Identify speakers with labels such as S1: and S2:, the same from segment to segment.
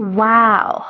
S1: Wow.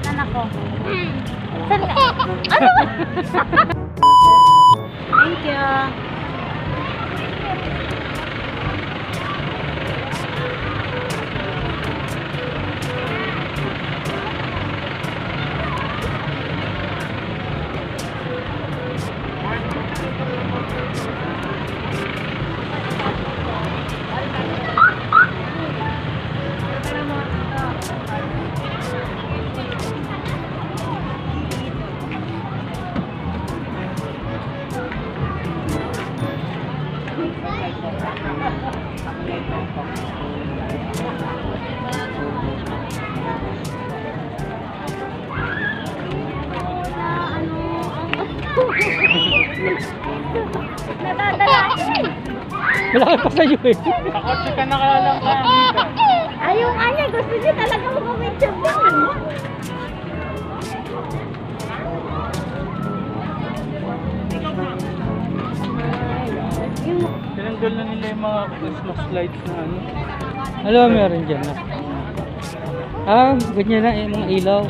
S1: yan, anak ko. Saan ka? Ano ba? Thank you.
S2: Malaki pa sa'yo eh.
S3: Kakotse ka nakalang ka.
S1: Ayaw nga niya, gusto niya talaga mag-YouTube yan.
S3: Tinanggal na nila yung mga Christmas lights na ano.
S2: Ano ba meron dyan? Ganyan na yung mga ilaw.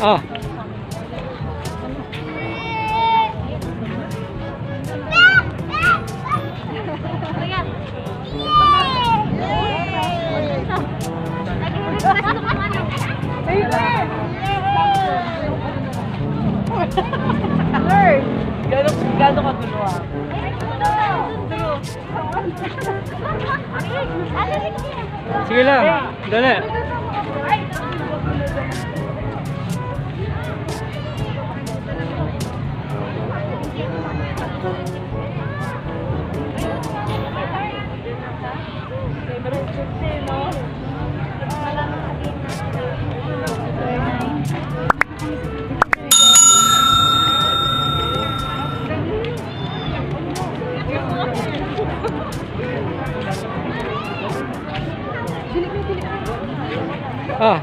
S2: Ah.
S3: Gano'n ka dalawa?
S2: Sige lang. Dali. Ah.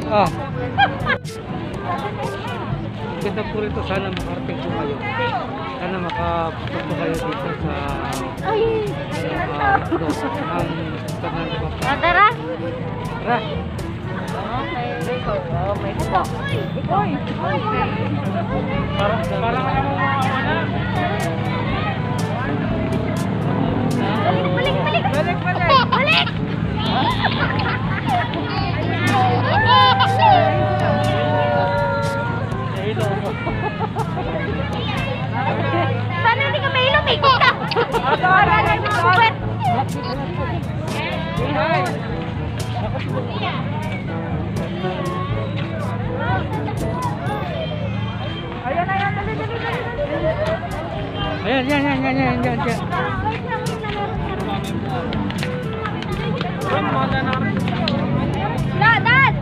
S2: Ah. Ganda po rito, sana makarating po kayo. Sana makapunta po kayo dito sa
S1: Tara.
S2: Tara.
S1: Oh, may po.
S3: Parang ano mo wala.
S1: Balik! Sana hindi ka mahilom, ikot ka!
S2: Ayan.
S1: Dad!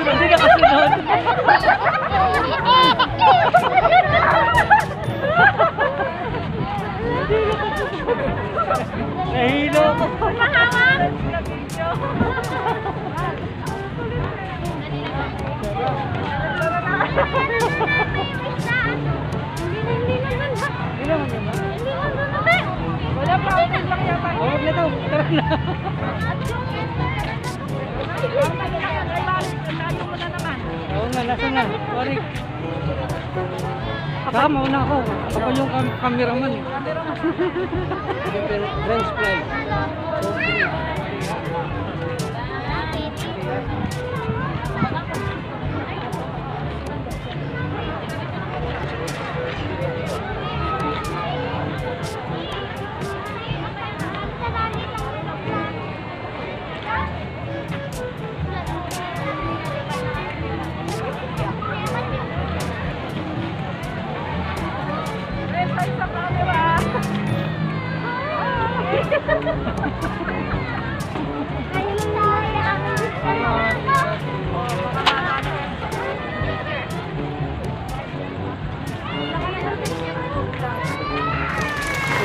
S3: Hindi na kasunod. Nahilo ko.
S1: Mahangang!
S2: na. Oo nga, nasa na? Sorry. Saka mauna ako. Ako yung cameraman eh. French fries.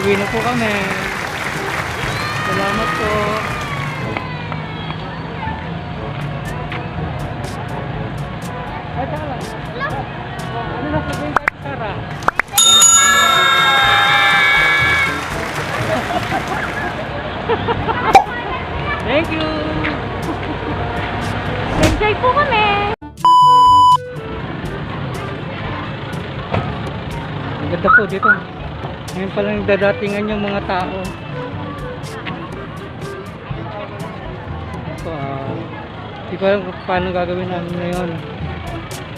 S2: Uwi na po kami. Salamat po. Ay, saka lang. Ano na sabihin kayo, Sarah? Thank you!
S1: Enjoy po kami.
S2: Ang ganda po dito. Ngayon pa lang dadatingan yung mga tao. Ito, hindi ko alam kung paano gagawin namin ngayon.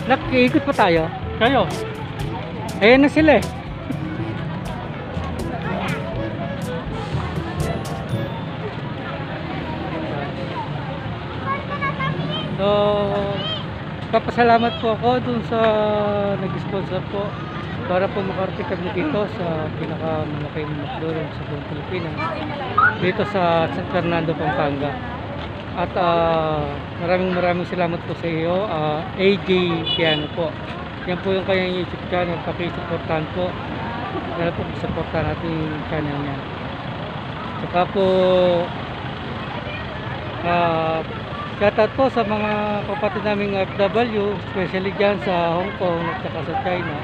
S2: Nakiikot pa tayo.
S3: Kayo?
S2: Ayan na sila eh. So, papasalamat po ako dun sa nag-sponsor po para po makarating kami dito sa pinakamalaking McDonald's sa buong Pilipinas, dito sa San Fernando, Pampanga. At maraming salamat po sa iyo, AJ Piano po. Yan po yung kanyang YouTube channel, pakisuportahan po. Dahil po supportahan natin yung channel niya. Saka po shoutout po sa mga kapatid naming FW, especially dyan sa Hong Kong at saka sa China.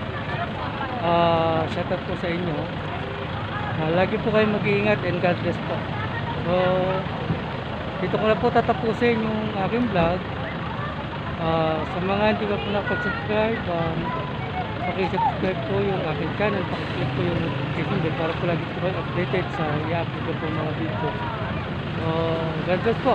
S2: Shoutout po sa inyo. Lagi po kayo mag-iingat and God bless po. So, dito ko na po tatapusin yung aking vlog. Sa mga hindi pa po nakapag-subscribe, pakisubscribe po yung aking channel, pakiclick po yung notification bell para po lagi po kayo updated sa i-upload ko po mga video. So, God bless po.